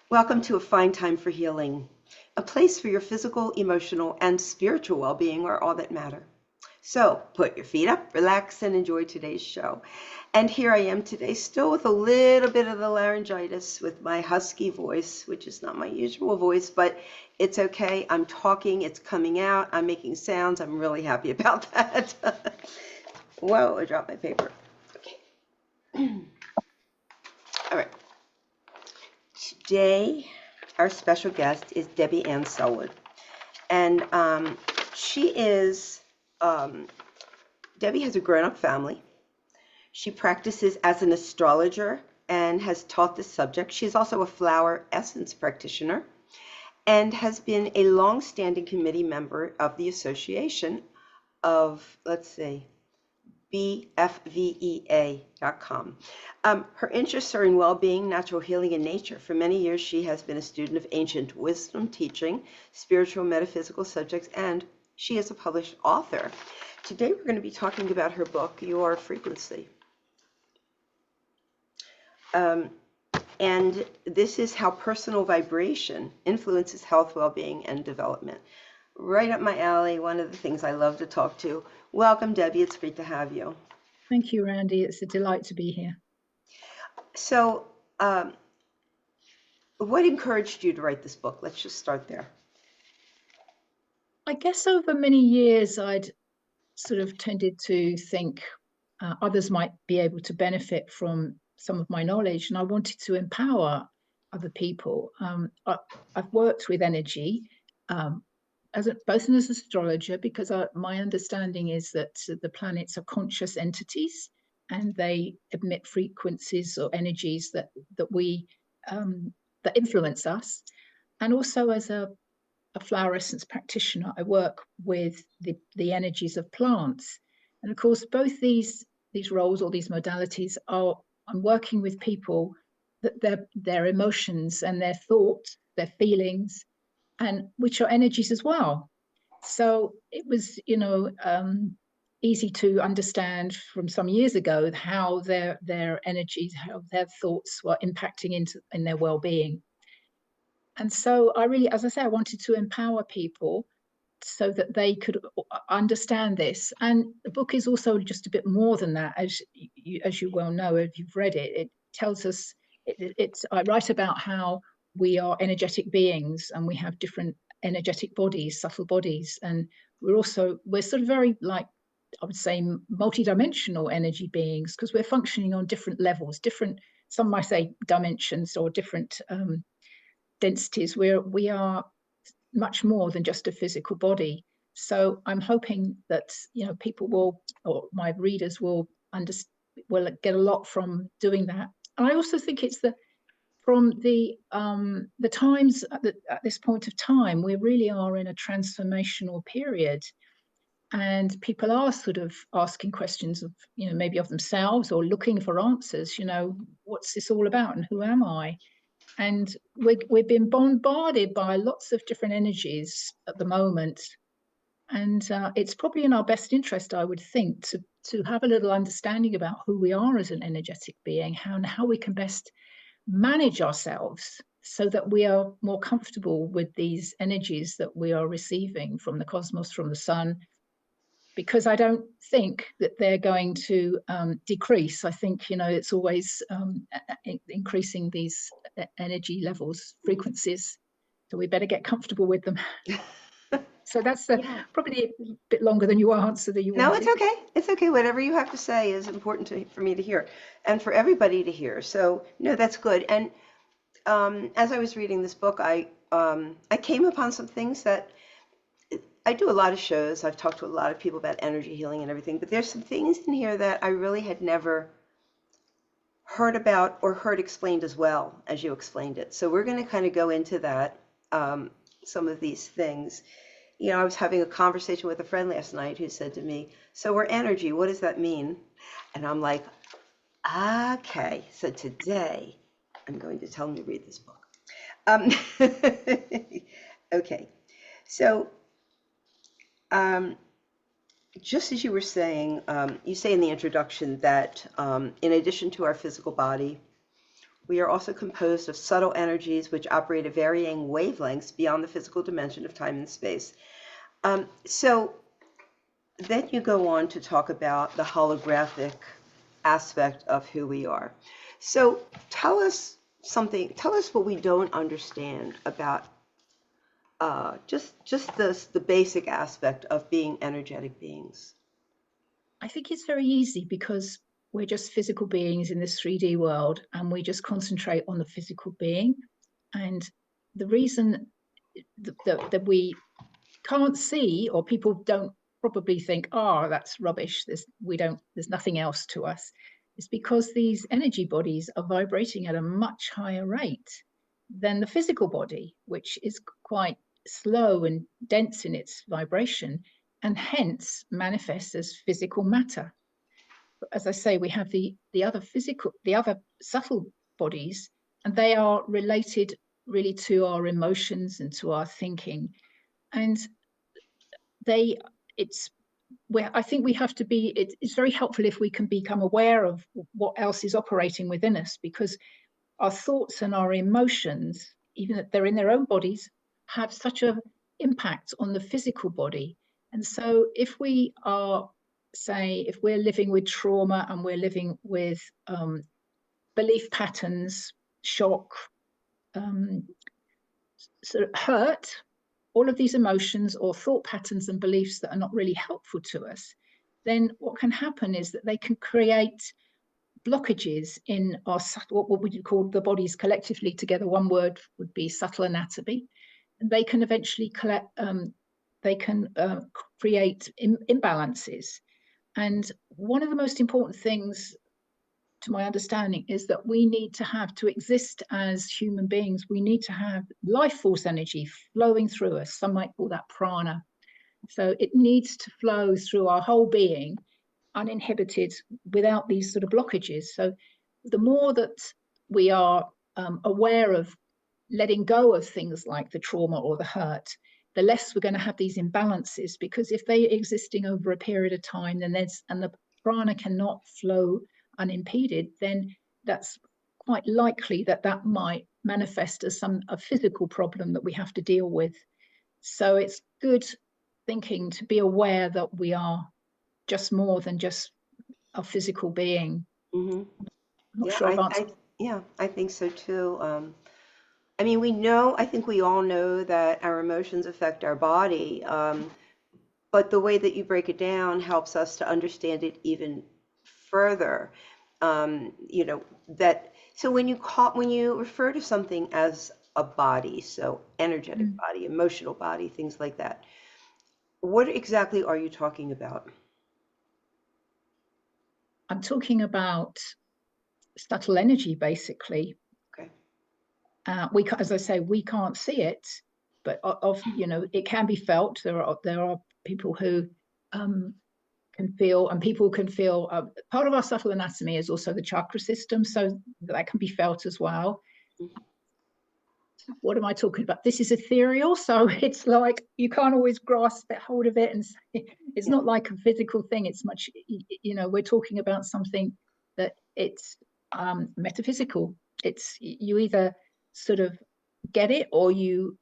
Welcome to A Fine Time for Healing, a place for your physical, emotional, and spiritual well-being are all that matter. So put your feet up, relax, and enjoy today's show. And here I am today, still with a little bit of the laryngitis with my husky voice, which is not my usual voice, but it's okay. I'm talking, it's coming out, I'm making sounds. I'm really happy about that. Whoa, I dropped my paper. Okay. All right. Today, our special guest is Debbie Anne Sellwood. And Debbie has a grown-up family. She practices as an astrologer and has taught this subject. She's also a flower essence practitioner and has been a long-standing committee member of the Association of, BFVEA.com. Her interests are in well-being, natural healing, and nature. For many years, she has been a student of ancient wisdom teaching, spiritual, metaphysical subjects, and she is a published author. Today, we're going to be talking about her book, Your Frequency. And this is how personal vibration influences health, well-being, and development. Right up my alley, one of the things I love to talk to. Welcome, Debbie. It's great to have you. Thank you, Randi. It's a delight to be here. So, what encouraged you to write this book? Let's just start there. I guess over many years, I'd sort of tended to think others might be able to benefit from some of my knowledge, and I wanted to empower other people. I've worked with energy both as an astrologer, because my understanding is that the planets are conscious entities and they emit frequencies or energies that influence us. And also as a flower essence practitioner, I work with the energies of plants. And of course, both these roles or these modalities I'm working with people that their emotions and their thoughts, their feelings, and which are energies as well. So it was, easy to understand from some years ago how their energies, how their thoughts were impacting in their well-being. And so I really, as I say, I wanted to empower people so that they could understand this. And the book is also just a bit more than that, as you well know, if you've read it. It tells us, I write about how we are energetic beings and we have different energetic bodies, subtle bodies, and we're sort of very, like, I would say, multidimensional energy beings, because we're functioning on different levels, some might say dimensions, or different densities. We are much more than just a physical body. So I'm hoping that people will, or my readers will get a lot from doing that. And I also think it's from the times at this point of time, we really are in a transformational period, and people are sort of asking questions of maybe of themselves, or looking for answers. What's this all about, and who am I? And we've been bombarded by lots of different energies at the moment. And it's probably in our best interest, I would think, to have a little understanding about who we are as an energetic being, how we can best manage ourselves so that we are more comfortable with these energies that we are receiving from the cosmos, from the sun, because I don't think that they're going to decrease. I think, it's always increasing these energy levels, frequencies. So we better get comfortable with them. So that's probably a bit longer than your answer that you wanted. No, it's okay. It's okay. Whatever you have to say is important for me to hear and for everybody to hear. So, no, that's good. And as I was reading this book, I came upon some things that I do a lot of shows. I've talked to a lot of people about energy healing and everything, but there's some things in here that I really had never heard about or heard explained as well as you explained it. So we're going to kind of go into that, some of these things. I was having a conversation with a friend last night who said to me, so we're energy, what does that mean? And I'm like, okay, so today I'm going to tell them to read this book. Okay, so just as you were saying, you say in the introduction that in addition to our physical body, We are also composed of subtle energies which operate at varying wavelengths beyond the physical dimension of time and space. So then you go on to talk about the holographic aspect of who we are. So tell us what we don't understand about just the basic aspect of being energetic beings. I think it's very easy because we're just physical beings in this 3D world, and we just concentrate on the physical being. And the reason that we can't see, or people don't probably think, oh, that's rubbish, there's nothing else to us, is because these energy bodies are vibrating at a much higher rate than the physical body, which is quite slow and dense in its vibration, and hence manifests as physical matter. But as I say, we have the other subtle bodies, and they are related really to our emotions and to our thinking. And I think we have to be, it's very helpful if we can become aware of what else is operating within us, because our thoughts and our emotions, even if they're in their own bodies, have such an impact on the physical body. And so if we are, say, if we're living with trauma and we're living with belief patterns, shock, sort of hurt, all of these emotions or thought patterns and beliefs that are not really helpful to us, then what can happen is that they can create blockages in our what would you call the bodies collectively together. One word would be subtle anatomy. And they can eventually create imbalances. And one of the most important things, to my understanding, is that we need to exist as human beings, we need to have life force energy flowing through us. Some might call that prana. So it needs to flow through our whole being, uninhibited, without these sort of blockages. So the more that we are aware of letting go of things like the trauma or the hurt, the less we're going to have these imbalances, because if they're existing over a period of time, then the prana cannot flow unimpeded, then that's quite likely that might manifest as a physical problem that we have to deal with. So it's good thinking to be aware that we are just more than just a physical being. Mm-hmm. I'm not sure I've answered. I think so too. I mean, I think we all know that our emotions affect our body, but the way that you break it down helps us to understand it even further. So when you refer to something as a body, so energetic body, emotional body, things like that, what exactly are you talking about? I'm talking about subtle energy, basically. Okay. As I say, we can't see it, but it can be felt. There are people who can feel, and people can feel. Part of our subtle anatomy is also the chakra system, so that can be felt as well. Mm-hmm. What am I talking about? This is ethereal, so it's like you can't always grasp hold of it, and it's not like a physical thing. It's much, we're talking about something that it's metaphysical. It's you either sort of get it, or you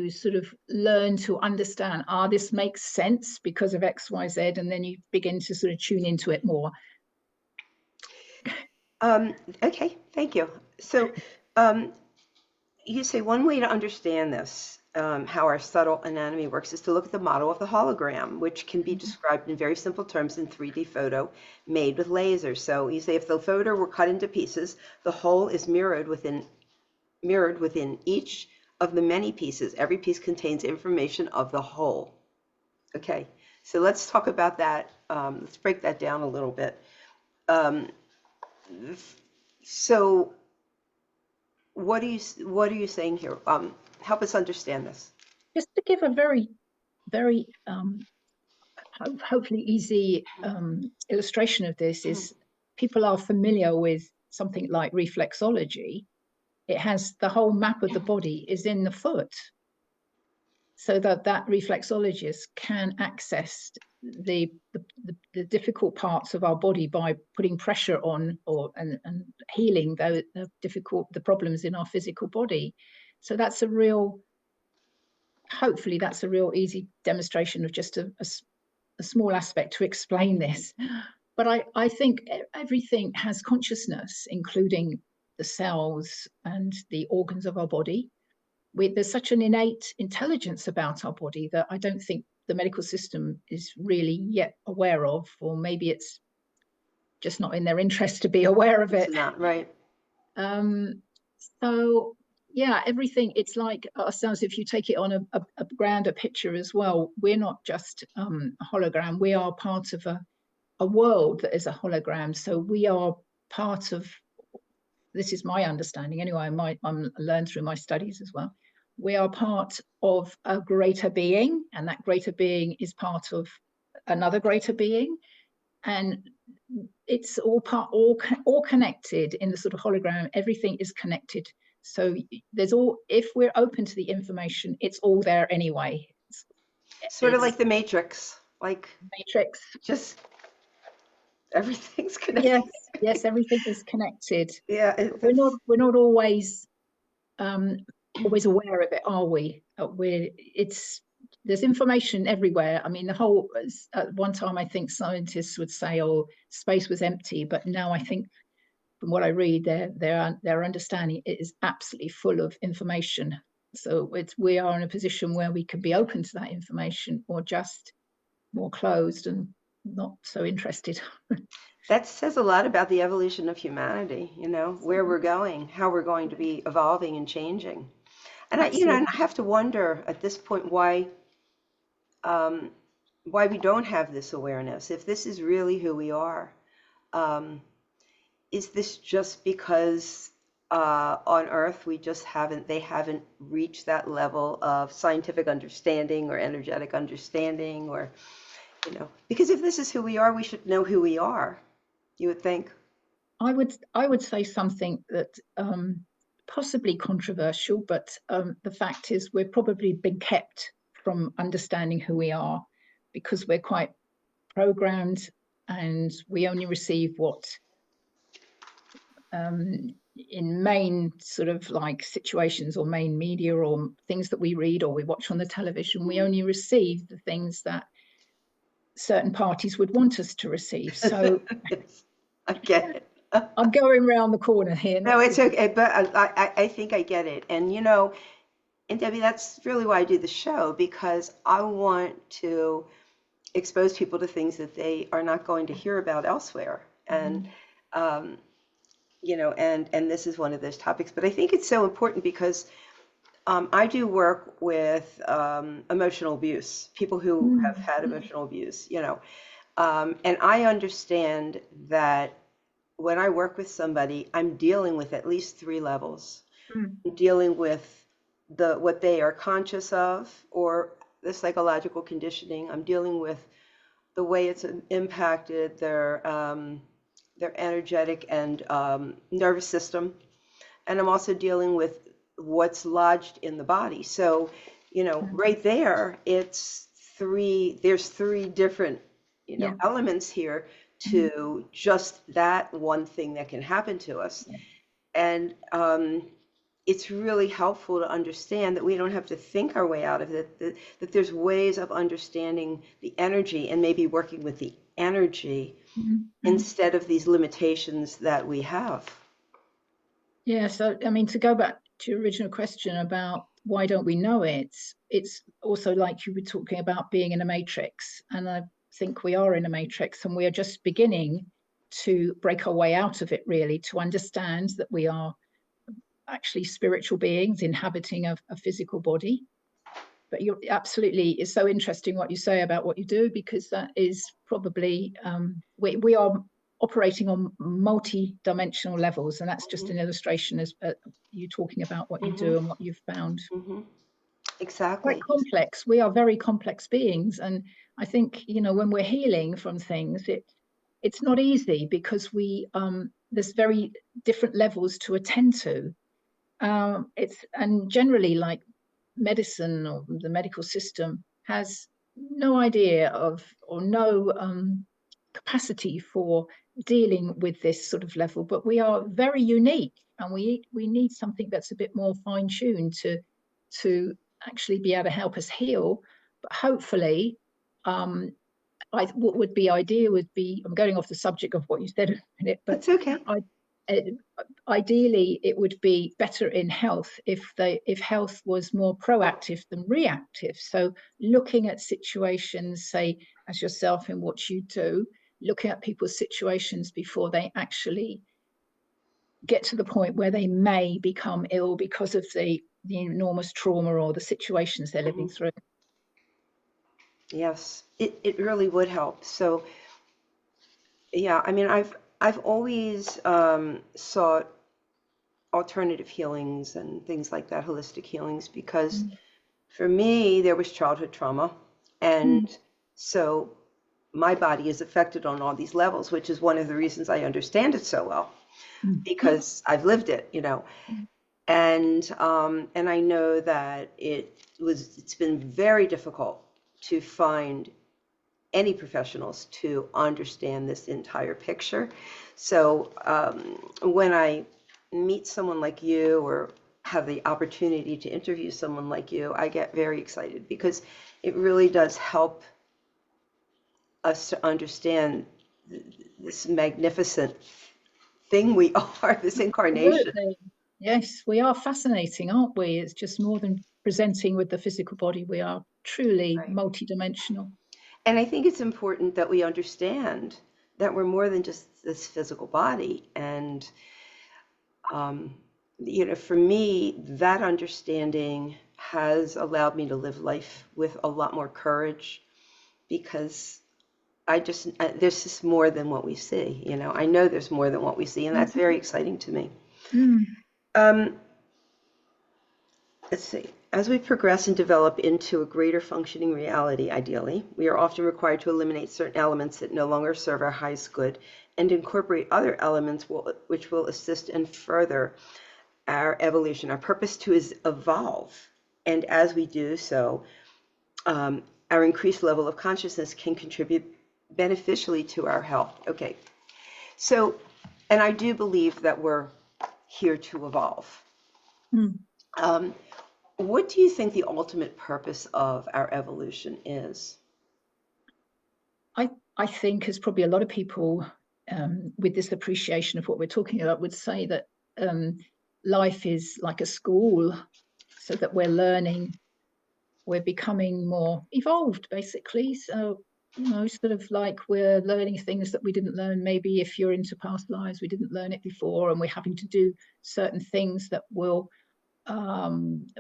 sort of learn to understand, this makes sense because of X, Y, Z, and then you begin to sort of tune into it more. Okay, thank you. So you say one way to understand this, how our subtle anatomy works, is to look at the model of the hologram, which can be described in very simple terms in 3D photo made with lasers. So you say if the photo were cut into pieces, the whole is mirrored within each of the many pieces. Every piece contains information of the whole. Okay, so let's talk about that. Let's break that down a little bit. So what are you saying here? Help us understand this. Just to give a very, very hopefully easy illustration of this is, people are familiar with something like reflexology. It has the whole map of the body is in the foot, so that reflexologist can access the difficult parts of our body by putting pressure on and healing the problems in our physical body. So that's a real, hopefully that's a real easy demonstration of just a small aspect to explain this. But I think everything has consciousness, including the cells and the organs of our body. There's such an innate intelligence about our body that I don't think the medical system is really yet aware of, or maybe it's just not in their interest to be aware of it. It's not, right. So yeah, everything, it's like ourselves, if you take it on a grander picture as well, we're not just a hologram, we are part of a world that is a hologram. So we are part of, this is my understanding anyway, I'm learned through my studies as well, we are part of a greater being, and that greater being is part of another greater being, and it's all connected in the sort of hologram. Everything is connected, so there's all, if we're open to the information, it's all there anyway. Sort of like the Matrix, like Matrix. Just everything's connected. Yes, everything is connected. Yeah, we're not always aware of it, are we? There's information everywhere. I mean, at one time I think scientists would say, oh, space was empty, but now I think from what I read, their understanding, it is absolutely full of information. So we are in a position where we can be open to that information, or just more closed and not so interested. That says a lot about the evolution of humanity, where we're going, how we're going to be evolving and changing. And I have to wonder at this point why we don't have this awareness. If this is really who we are, is this just because on Earth they haven't reached that level of scientific understanding or energetic understanding, or because if this is who we are, we should know who we are, you would think. I would say something that possibly controversial, but the fact is we're probably been kept from understanding who we are, because we're quite programmed and we only receive what in main sort of like situations or main media or things that we read or we watch on the television, we only receive the things that certain parties would want us to receive. So I get it. I'm going around the corner here. No, it's okay, but I think I get it. And and Debbie, that's really why I do the show, because I want to expose people to things that they are not going to hear about elsewhere. And and this is one of those topics. But I think it's so important because I do work with emotional abuse, people who have had emotional abuse, and I understand that when I work with somebody, I'm dealing with at least 3 levels. I'm dealing with what they are conscious of, or the psychological conditioning. I'm dealing with the way it's impacted their energetic and nervous system, and I'm also dealing with what's lodged in the body. So, right there, there's 3 different, elements here to just that one thing that can happen to us. And it's really helpful to understand that we don't have to think our way out of it, that there's ways of understanding the energy and maybe working with the energy instead of these limitations that we have. Yeah, so I mean, to go back to your original question about why don't we know it, it's also like you were talking about being in a matrix, and I think we are in a matrix, and we are just beginning to break our way out of it, really, to understand that we are actually spiritual beings inhabiting a physical body. But you're absolutely, it's so interesting what you say about what you do, because that is probably we are operating on multi-dimensional levels, and that's just an illustration as you talking about what you do and what you've found. Exactly. Quite complex. We are very complex beings, and I think when we're healing from things, it's not easy, because there's very different levels to attend to. And generally, like medicine or the medical system has no idea of, or no capacity for dealing with this sort of level, but we are very unique, and we need something that's a bit more fine-tuned to actually be able to help us heal. But hopefully, what would be ideal would be, I'm going off the subject of what you said a minute, but That's okay. ideally it would be better in health if health was more proactive than reactive. So looking at situations, say as yourself in what you do, looking at people's situations before they actually get to the point where they may become ill because of the enormous trauma or the situations they're living through. Yes, it really would help. So yeah, I mean, I've always sought alternative healings and things like that, holistic healings, because for me there was childhood trauma, and so my body is affected on all these levels, which is one of the reasons I understand it so well, because I've lived it, you know. And I know that it's been very difficult to find any professionals to understand this entire picture. So when I meet someone like you, or have the opportunity to interview someone like you, I get very excited, because it really does help us to understand this magnificent thing we are, this incarnation. Absolutely. Yes, we are fascinating, aren't we? It's just more than presenting with the physical body. We are truly Right. multidimensional. And I think it's important that we understand that we're more than just this physical body. And, you know, for me, that understanding has allowed me to live life with a lot more courage, because there's just more than what we see. You know, I know there's more than what we see, and that's very exciting to me. Um, let's see. As we progress and develop into a greater functioning reality, ideally, we are often required to eliminate certain elements that no longer serve our highest good and incorporate other elements which will assist and further our evolution. Our purpose too is evolve. And as we do so, our increased level of consciousness can contribute beneficially to our health. Okay. So, and I do believe that we're here to evolve. What do you think the ultimate purpose of our evolution is? I think, as probably a lot of people with this appreciation of what we're talking about would say, that life is like a school, so that we're learning, we're becoming more evolved, basically. So, you know, sort of like we're learning things that we didn't learn. Maybe if you're into past lives, we didn't learn it before, and we're having to do certain things that will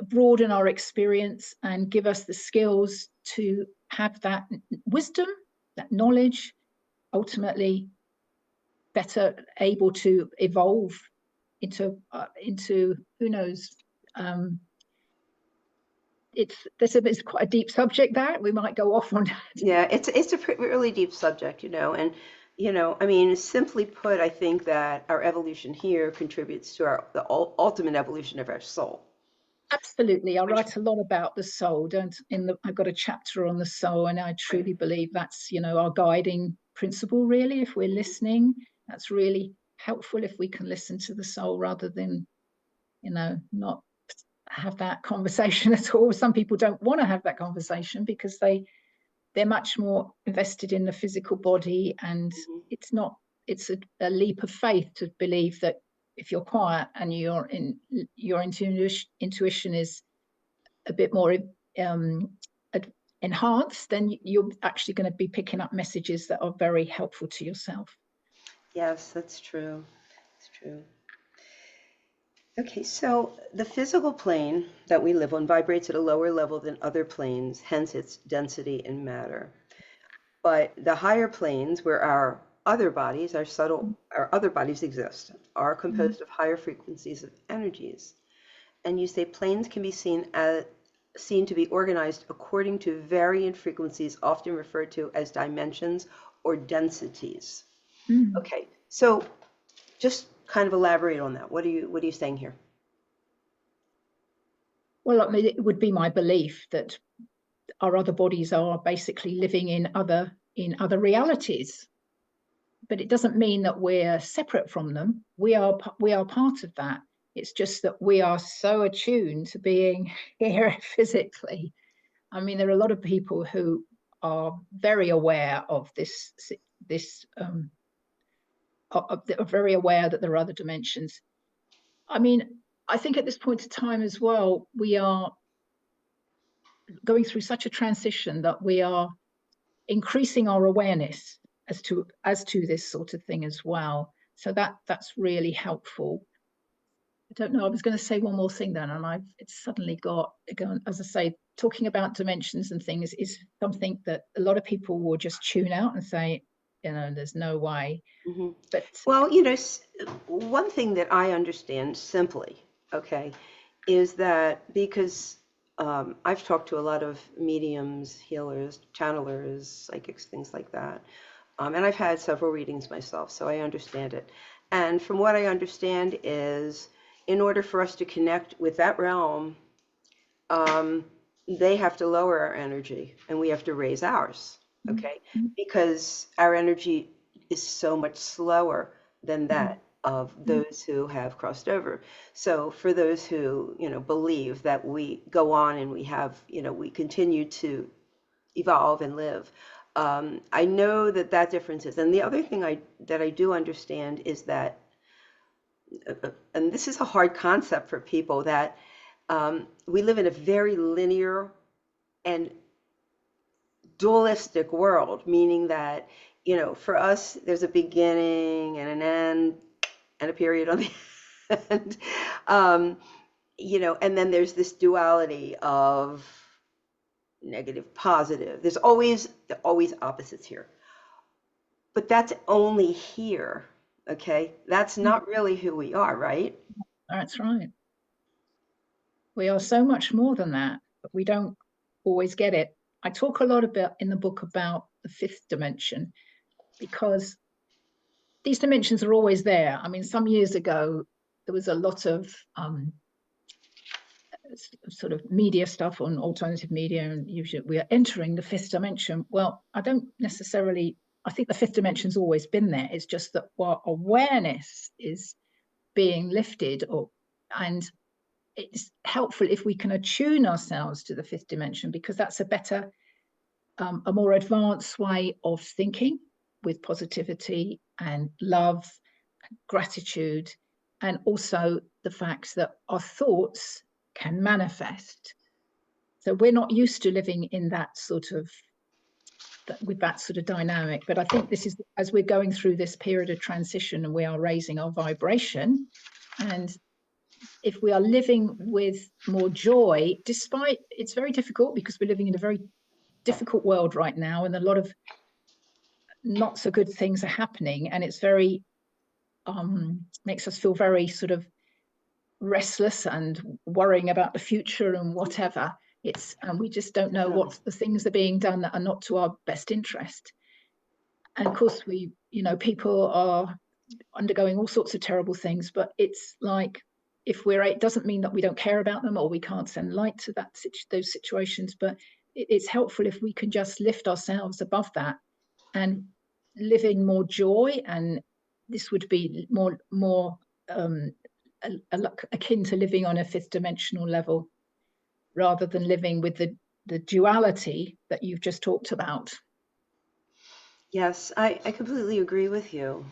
broaden our experience and give us the skills to have that wisdom, that knowledge, ultimately better able to evolve into who knows. It's quite a deep subject that we might go off on. Yeah, it's a really deep subject, you know, and you know, I mean, simply put, I think that our evolution here contributes to the ultimate evolution of our soul. Absolutely. I write a lot about the soul. I've got a chapter on the soul, and I truly believe that's, you know, our guiding principle, really. If we're listening, that's really helpful, if we can listen to the soul rather than, you know, not have that conversation at all. Some people don't want to have that conversation because they're much more invested in the physical body, and it's a leap of faith to believe that if you're quiet and your intuition is a bit more enhanced, then you're actually going to be picking up messages that are very helpful to yourself. Yes, that's true. It's true. Okay, so the physical plane that we live on vibrates at a lower level than other planes, hence its density in matter. But the higher planes, where our other bodies, our other bodies exist, are composed of higher frequencies of energies. And you say planes can be seen to be organized according to variant frequencies, often referred to as dimensions or densities. Okay, so just kind of elaborate on that. What are you saying here? Well, I mean, it would be my belief that our other bodies are basically living in other realities. But it doesn't mean that we're separate from them. We are part of that. It's just that we are so attuned to being here physically. I mean, there are a lot of people who are very aware of this are very aware that there are other dimensions. I mean, I think at this point in time as well, we are going through such a transition that we are increasing our awareness as to this sort of thing as well. So that's really helpful. I don't know. I was going to say one more thing then, and it's suddenly got, as I say, talking about dimensions and things is something that a lot of people will just tune out and say, there's no way. Mm-hmm. But well, one thing that I understand simply, okay, is that because I've talked to a lot of mediums, healers, channelers, psychics, things like that, and I've had several readings myself, so I understand it. And from what I understand is, in order for us to connect with that realm, they have to lower our energy and we have to raise ours, okay? Mm-hmm. Because our energy is so much slower than that of those who have crossed over. So for those who, believe that we go on and we have, we continue to evolve and live, I know that difference is. And the other thing that I do understand is that, and this is a hard concept for people, that we live in a very linear and dualistic world, meaning that, for us, there's a beginning and an end and a period on the end, and then there's this duality of negative, positive. There's always opposites here. But that's only here, okay? That's not really who we are, right? That's right. We are so much more than that, but we don't always get it. I talk a lot about in the book about the fifth dimension, because these dimensions are always there. I mean, some years ago, there was a lot of sort of media stuff on alternative media, and usually we are entering the fifth dimension. Well, I think the fifth dimension's always been there. It's just that our awareness is being lifted, and it's helpful if we can attune ourselves to the fifth dimension, because that's a better, a more advanced way of thinking, with positivity and love, and gratitude, and also the fact that our thoughts can manifest. So we're not used to living in that sort of, with that sort of dynamic. But I think this is, as we're going through this period of transition and we are raising our vibration, and if we are living with more joy, despite it's very difficult, because we're living in a very difficult world right now, and a lot of not so good things are happening, and it's very makes us feel very sort of restless and worrying about the future and whatever. And we just don't know what the things are being done that are not to our best interest. And of course, people are undergoing all sorts of terrible things, but it's like, it doesn't mean that we don't care about them or we can't send light to those situations, but it's helpful if we can just lift ourselves above that and live in more joy. And this would be more akin to living on a fifth dimensional level, rather than living with the duality that you've just talked about. Yes, I completely agree with you.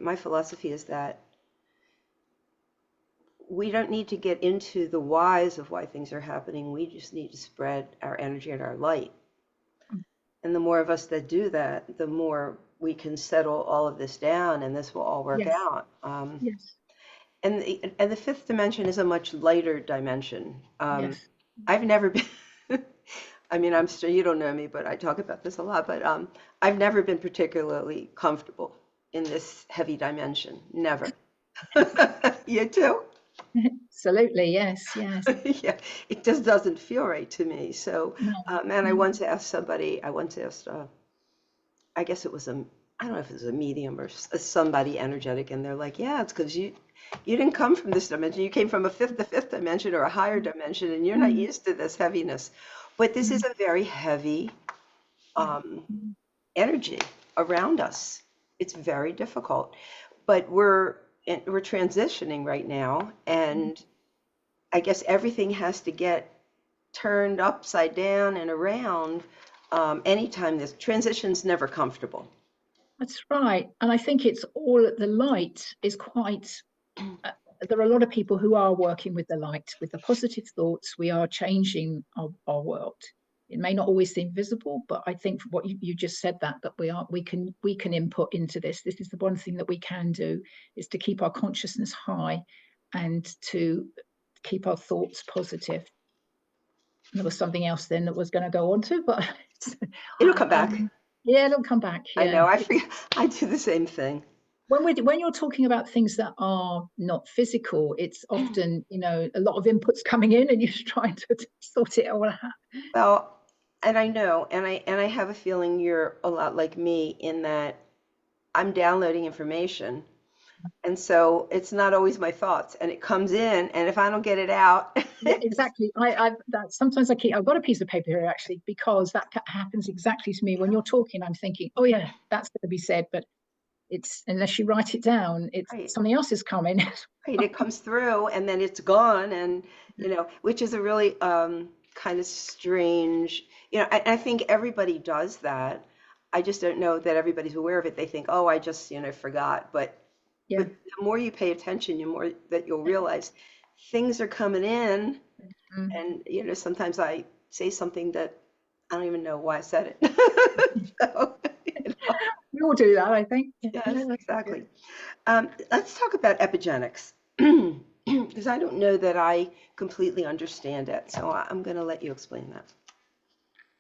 My philosophy is that we don't need to get into the whys of why things are happening. We just need to spread our energy and our light. And the more of us that do that, the more we can settle all of this down, and this will all work out. Yes. And the fifth dimension is a much lighter dimension. Yes. I've never been, I mean, I'm sure you don't know me, but I talk about this a lot, but I've never been particularly comfortable in this heavy dimension. Never. You too? Absolutely, yes. Yeah, it just doesn't feel right to me. So, No. And I once asked, I guess it was I don't know if it was a medium or somebody energetic, and they're like, yeah, it's because you didn't come from this dimension. You came from the fifth dimension or a higher dimension, and you're not used to this heaviness. But this is a very heavy energy around us. It's very difficult. But we're transitioning right now, and I guess everything has to get turned upside down and around. Anytime this transition's never comfortable. That's right. And I think it's all the light is quite, there are a lot of people who are working with the light, with the positive thoughts. We are changing our world. It may not always seem visible, but I think what you just said, that we can input into this. This is the one thing that we can do, is to keep our consciousness high and to keep our thoughts positive. And there was something else then that was going to go on to, but It'll come back. Yeah, it'll come back. Yeah. I know. I do the same thing. When you're talking about things that are not physical, it's often, a lot of inputs coming in and you're trying to sort it all out. Well, and I know, and I have a feeling you're a lot like me in that I'm downloading information, and so it's not always my thoughts, and it comes in, and if I don't get it out, Yeah, exactly. Sometimes I've got a piece of paper here actually, because that happens exactly to me. When you're talking, I'm thinking, oh yeah, that's going to be said, but it's, unless you write it down, it's right, something else is coming. right, it comes through, and then it's gone, and which is a really kind of strange, I think everybody does that. I just don't know that everybody's aware of it. They think, oh, I just forgot, but Yeah. the more you pay attention, the more that you'll realize things are coming in, and sometimes I say something that I don't even know why I said it. So, We all do that, I think. yes, exactly. Let's talk about epigenetics, because I don't know that I completely understand it. So I'm going to let you explain that.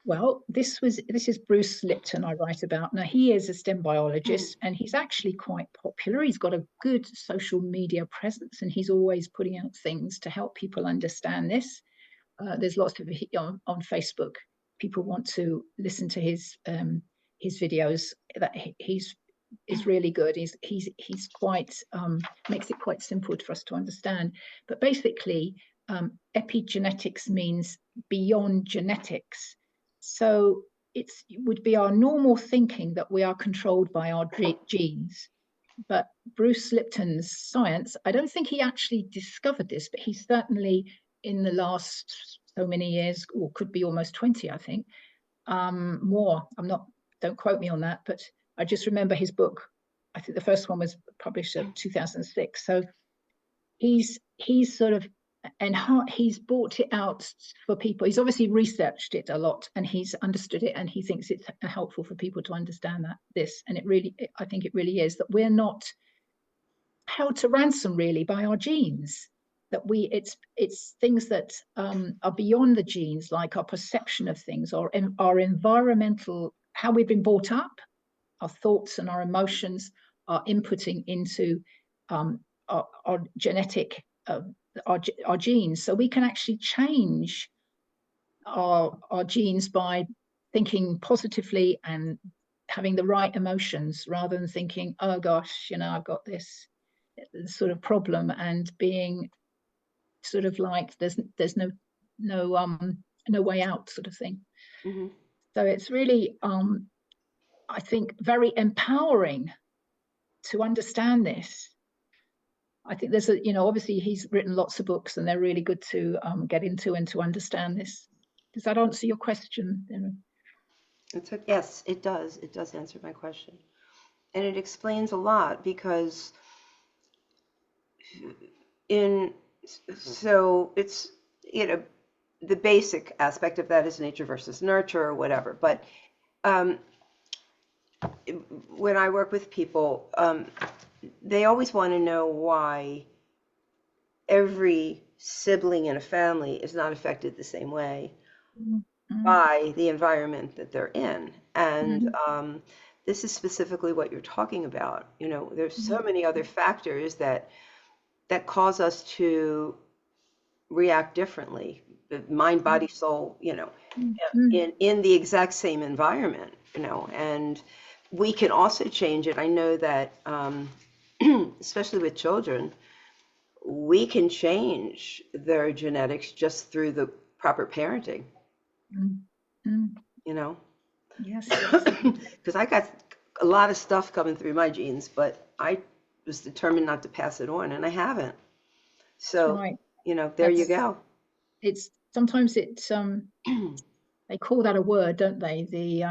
Well, this is Bruce Lipton I write about. Now, he is a STEM biologist and he's actually quite popular. He's got a good social media presence and he's always putting out things to help people understand this. There's lots of on Facebook. People want to listen to his videos. That he's really good. He's quite makes it quite simple for us to understand. But basically, epigenetics means beyond genetics. So it would be our normal thinking that we are controlled by our genes. But Bruce Lipton's science, I don't think he actually discovered this, but he certainly, in the last so many years, or could be almost 20, I think, more. Don't quote me on that, but I just remember his book. I think the first one was published in 2006. So he's sort of, and he's brought it out for people. He's obviously researched it a lot and he's understood it, and he thinks it's helpful for people to understand this. And I think it really is, that we're not held to ransom really by our genes. That it's things that are beyond the genes, like our perception of things, or our environmental, how we've been brought up, our thoughts and our emotions are inputting into our genetic, our genes. So we can actually change our genes by thinking positively and having the right emotions, rather than thinking, oh gosh, I've got this sort of problem, and being sort of like there's no way out sort of thing. Mm-hmm. So it's really I think very empowering to understand this. I think there's obviously he's written lots of books and they're really good to get into and to understand this. Does that answer your question? Yes, it does. It does answer my question. And it explains a lot, because so it's, the basic aspect of that is nature versus nurture or whatever. But when I work with people, they always want to know why every sibling in a family is not affected the same way by the environment that they're in. And this is specifically what you're talking about. There's so many other factors that cause us to react differently, mind, body, soul, in the exact same environment, and we can also change it. I know that, especially with children, we can change their genetics just through the proper parenting. Mm. Mm. you know, Yes, absolutely. because I got a lot of stuff coming through my genes, but I was determined not to pass it on, and I haven't. That's So, right. there you That's go. it's sometimes it's they call that a word, don't they? The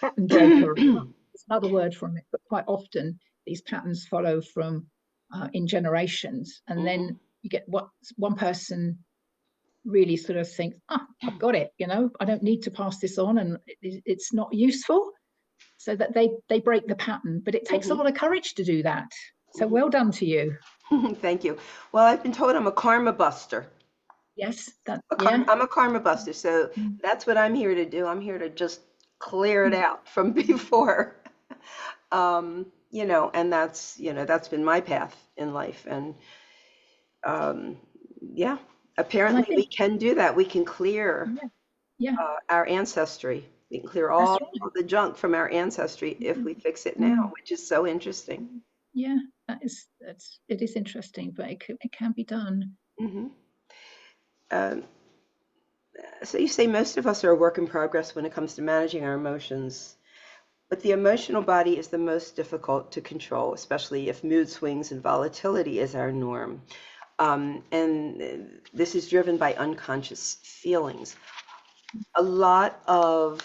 pattern breaker. It's another word from it, but quite often these patterns follow from in generations, and Mhm. then you get what one person really sort of thinks, I've got it, I don't need to pass this on, and it's not useful, so that they break the pattern. But it takes a Mhm. lot of courage to do that. So Mhm. well done to you. Thank you. Well, I've been told I'm a karma buster. Yes, that yeah. I'm a karma buster, so Mm. that's what I'm here to do. I'm here to just clear it Mm. out from before. And that's been my path in life. And um, yeah, And I apparently we think, can do that. We can clear yeah, yeah, our ancestry. We can clear that's all right. the junk from our ancestry if we fix it now, Mm. which is so interesting. Mm. Yeah, it is interesting, but it can be done. Hmm. Um, so you say most of us are a work in progress when it comes to managing our emotions. But the emotional body is the most difficult to control, especially if mood swings and volatility is our norm. And this is driven by unconscious feelings. A lot of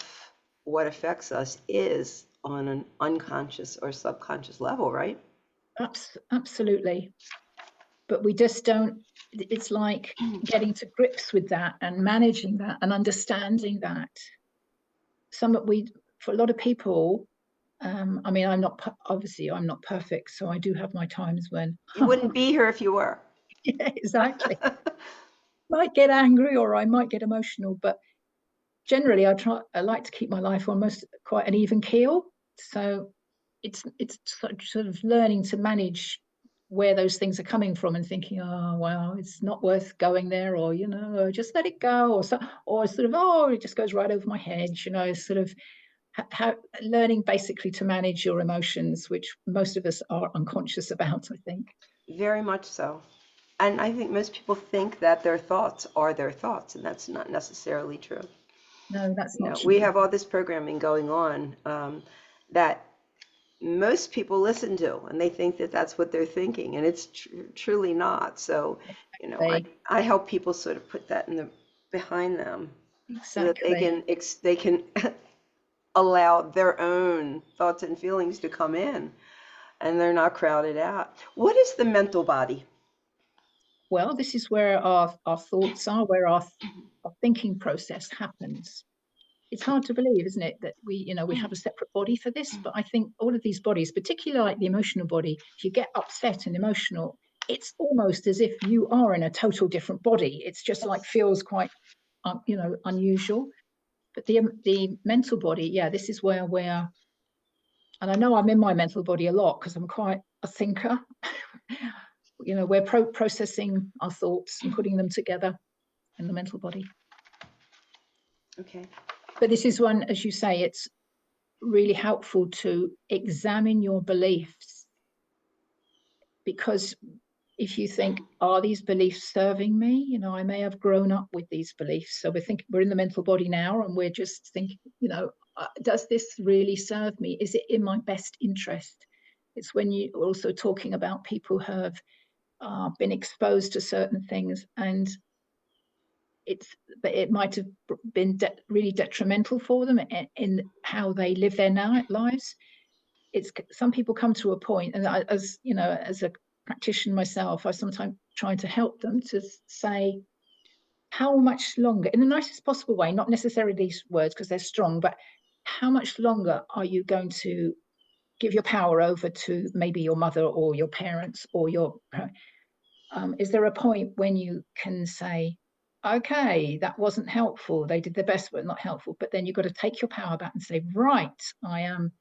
what affects us is on an unconscious or subconscious level, right? Absolutely. But we just don't, it's like getting to grips with that and managing that and understanding that. For a lot of people, I mean, obviously I'm not perfect, so I do have my times when, You wouldn't be here if you were. yeah, exactly. Might get angry or I might get emotional, but generally I like to keep my life almost quite an even keel. So it's sort of learning to manage where those things are coming from and thinking, oh well, it's not worth going there, or just let it go, or sort of, oh, it just goes right over my head, sort of how learning basically to manage your emotions, which most of us are unconscious about, I think. Very much so. And I think most people think that their thoughts are their thoughts, and that's not necessarily true. No, that's not We true. have all this programming going on that most people listen to, and they think that that's what they're thinking, and it's truly not. So, They I help people sort of put that in the behind them so that they exactly. can allow their own thoughts and feelings to come in, and they're not crowded out. What is the mental body? Well, this is where our thoughts are, where our thinking process happens. It's hard to believe, isn't it, that we have a separate body for this? But I think all of these bodies, particularly like the emotional body, if you get upset and emotional, it's almost as if you are in a total different body. It's just like feels quite, unusual. But the mental body, yeah, this is where we're, and I know I'm in my mental body a lot because I'm quite a thinker. We're processing our thoughts and putting them together in the mental body. Okay. But this is one, as you say, it's really helpful to examine your beliefs, because if you think, are these beliefs serving me? I may have grown up with these beliefs. So we're in the mental body now, and we're just thinking, does this really serve me? Is it in my best interest? It's when you're also talking about people who have been exposed to certain things, and it might have been really detrimental for them in how they live their lives. Some people come to a point, and as a practitioner myself, I sometimes try to help them to say, how much longer, in the nicest possible way, not necessarily these words because they're strong, but how much longer are you going to give your power over to maybe your mother or your parents or is there a point when you can say, okay, that wasn't helpful, they did their best but not helpful, but then you've got to take your power back and say, right, I am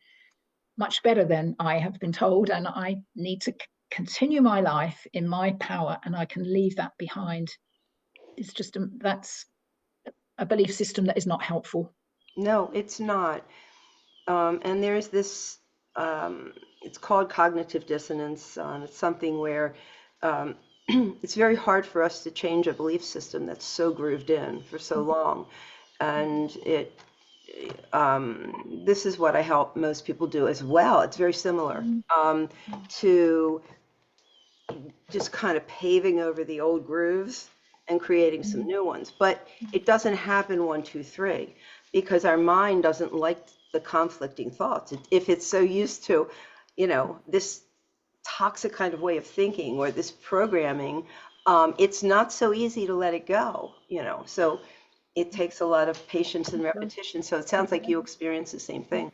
much better than I have been told, and I need to continue my life in my power, and I can leave that behind. It's just that's a belief system that is not helpful. No, it's not. And there's this, it's called cognitive dissonance. It's something where it's very hard for us to change a belief system that's so grooved in for so long. And this is what I help most people do as well. It's very similar to just kind of paving over the old grooves and creating some new ones. But it doesn't happen 1, 2, 3, because our mind doesn't like the conflicting thoughts. If it's so used to, this toxic kind of way of thinking or this programming, it's not so easy to let it go, So it takes a lot of patience and repetition. So it sounds like you experience the same thing.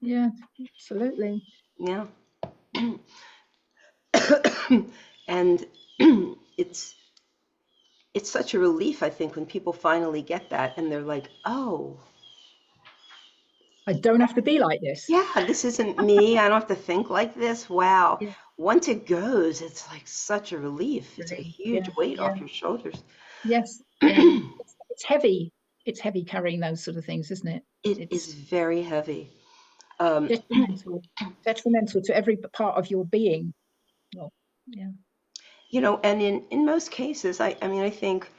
Yeah, absolutely. Yeah. And it's such a relief, I think, when people finally get that and they're like, oh, I don't have to be like this. yeah, this isn't me. I don't have to think like this. Wow. Yeah. Once it goes, it's like such a relief. It's a huge weight off your shoulders. Yes. Yeah. It's heavy. It's heavy carrying those sort of things, isn't it? It It's is very heavy. detrimental to every part of your being. Well, yeah. And in most cases, I mean, I think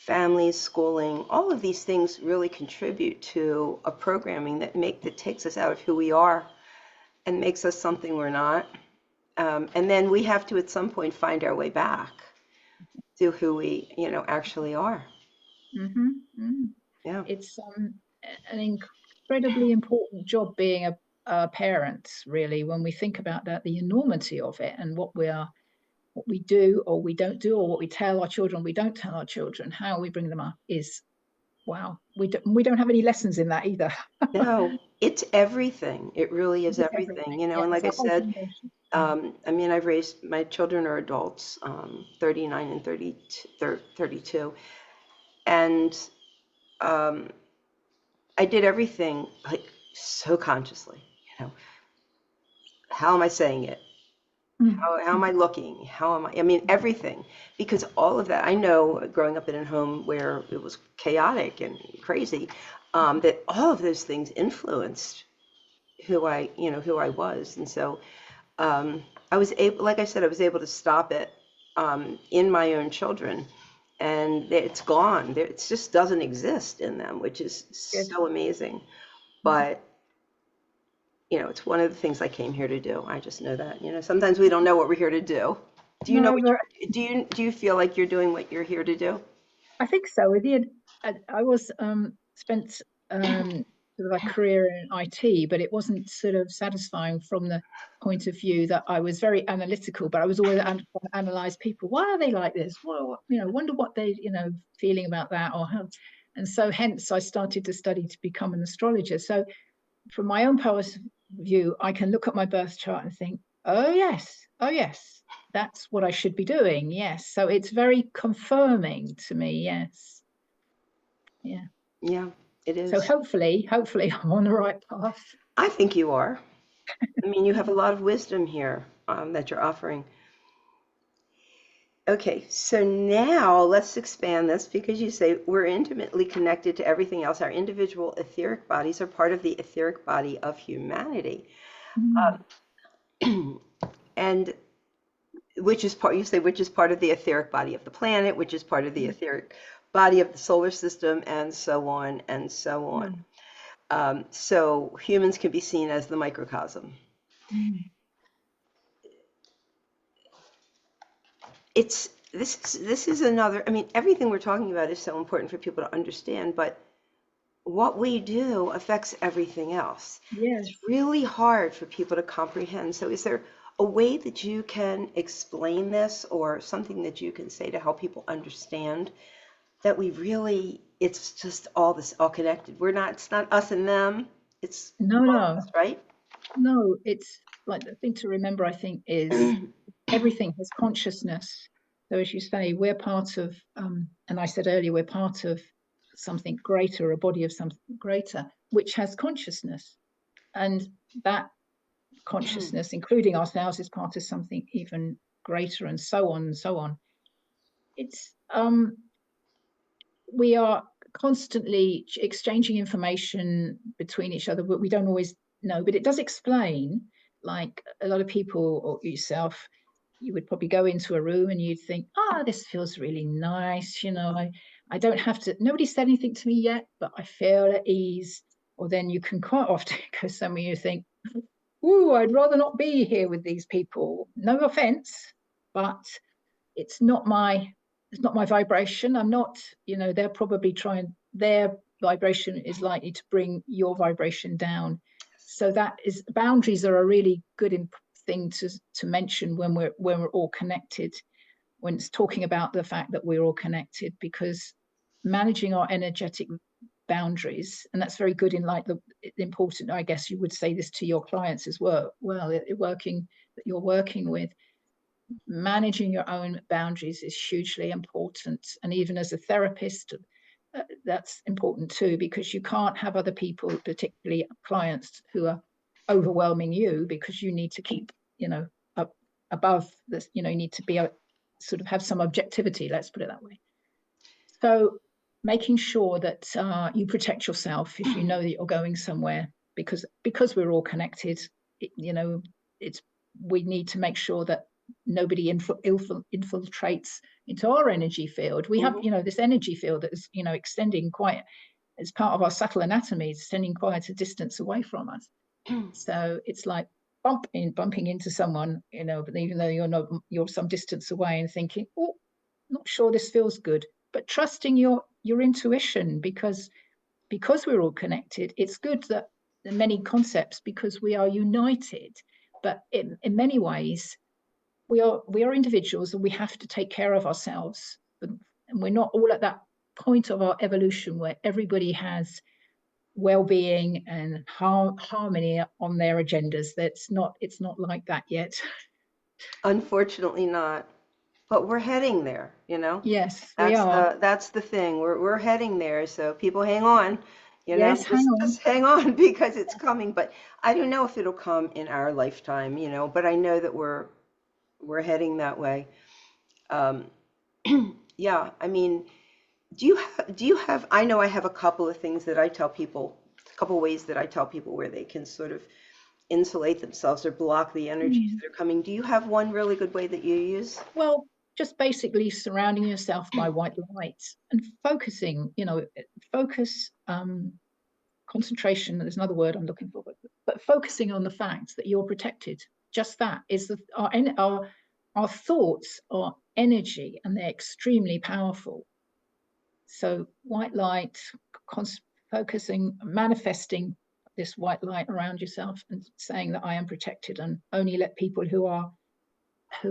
families, schooling, all of these things really contribute to a programming that takes us out of who we are and makes us something we're not. And then we have to, at some point, find our way back to who we, actually are. Yeah. It's an incredibly important job being a parent, really, when we think about that, the enormity of it and what we do or we don't do, or what we tell our children, we don't tell our children, how we bring them up is, wow. We don't have any lessons in that either. No, it's everything. It really is everything, and like I said, I mean, I've raised, my children are adults, 39 and 32. And I did everything like so consciously, how am I saying it? How am I looking? I mean, everything, because all of that, I know growing up in a home where it was chaotic and crazy, that all of those things influenced who I was. And so I was able, like I said, I was able to stop it in my own children, and it's gone. It just doesn't exist in them, which is so amazing. But it's one of the things I came here to do. I just know that. Sometimes we don't know what we're here to do. Do you know do you feel like you're doing what you're here to do? I think so. I was spent sort of a career in IT, but it wasn't sort of satisfying from the point of view that I was very analytical, but I was always trying to analyze people. Why are they like this? Well, wonder what they, feeling about that or how. And so hence I started to study to become an astrologer. So from my own point of view, I can look at my birth chart and think, oh yes, that's what I should be doing. Yes. So it's very confirming to me. Yes. Yeah. Yeah, it is. So hopefully I'm on the right path. I think you are. I mean, you have a lot of wisdom here that you're offering. Okay, so now let's expand this, because you say we're intimately connected to everything else. Our individual etheric bodies are part of the etheric body of humanity. And which is part of the etheric body of the planet, which is part of the etheric body of the solar system, and so on and so on. So humans can be seen as the microcosm. This is another, I mean, everything we're talking about is so important for people to understand, but what we do affects everything else. Yes. It's really hard for people to comprehend. So is there a way that you can explain this, or something that you can say to help people understand that it's just all connected? It's not us and them. It's no, us, right? No, it's like, the thing to remember, I think, is everything has consciousness. So as you say, we're part of, and I said earlier, we're part of something greater, a body of something greater, which has consciousness. And that consciousness, including ourselves, is part of something even greater, and so on and so on. It's we are constantly exchanging information between each other, but we don't always know. But it does explain, like a lot of people, or yourself, you would probably go into a room and you'd think, this feels really nice. I don't have to, nobody said anything to me yet, but I feel at ease. Or then you can quite often go somewhere you think, ooh, I'd rather not be here with these people. No offense, but it's not my vibration. I'm not, they're probably trying, their vibration is likely to bring your vibration down. So boundaries are a really good thing to mention when we're all connected, when it's talking about the fact that we're all connected, because managing our energetic boundaries, and that's very good in like the important, I guess you would say this to your clients as well, that you're working with. Managing your own boundaries is hugely important, and even as a therapist, that's important too, because you can't have other people, particularly clients, who are overwhelming you, because you need to keep up above this, you need to be sort of have some objectivity, let's put it that way. So making sure that you protect yourself if you know that you're going somewhere, because we're all connected, we need to make sure that nobody infiltrates into our energy field. We have, this energy field that is, extending quite, as part of our subtle anatomy, extending quite a distance away from us. So it's like bumping into someone, but even though you're some distance away, and thinking, oh, not sure this feels good, but trusting your intuition, because we're all connected. It's good that there are many concepts, because we are united, but in many ways we are individuals, and we have to take care of ourselves, and we're not all at that point of our evolution where everybody has well-being and harmony on their agendas. It's not like that yet. Unfortunately not. But we're heading there, Yes, we are. That's the thing. We're heading there. So people hang on, Yes, just hang on, because it's coming. But I don't know if it'll come in our lifetime, but I know that we're heading that way. Yeah, I mean, do you have, I know I have a couple of things that I tell people, a couple ways that I tell people where they can sort of insulate themselves or block the energies that are coming. Do you have one really good way that you use? Well, just basically surrounding yourself by white light and focusing, focus, concentration, there's another word I'm looking for, but focusing on the fact that you're protected. Just that is our thoughts are energy, and they're extremely powerful. So white light, focusing, manifesting this white light around yourself, and saying that I am protected, and only let people who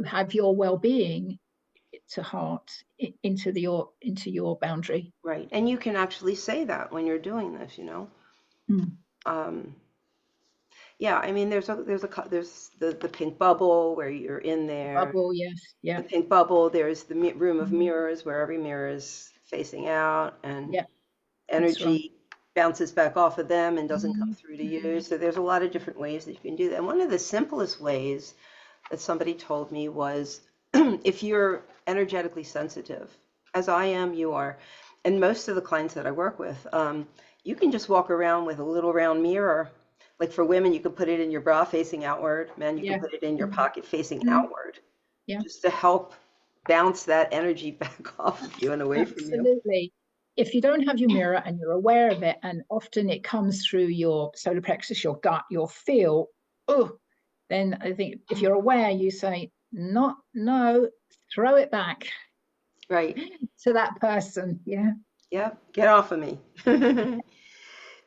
have your well-being to heart into your boundary. Right. And you can actually say that when you're doing this, yeah, I mean, there's the pink bubble where you're in there. Bubble, yes, yeah. The pink bubble. There's the room of mirrors where every mirror is facing out, and energy bounces back off of them and doesn't come through to you. So there's a lot of different ways that you can do that. And one of the simplest ways that somebody told me was, if you're energetically sensitive, as I am, you are, and most of the clients that I work with, you can just walk around with a little round mirror. Like for women, you can put it in your bra facing outward. Men, you can put it in your pocket facing outward. Yeah. Just to help bounce that energy back off of you and away from you. Absolutely. If you don't have your mirror and you're aware of it, and often it comes through your solar plexus, your gut, your feel, then I think if you're aware, you say, no, throw it back. Right. To that person. Yeah. Yeah. Get off of me.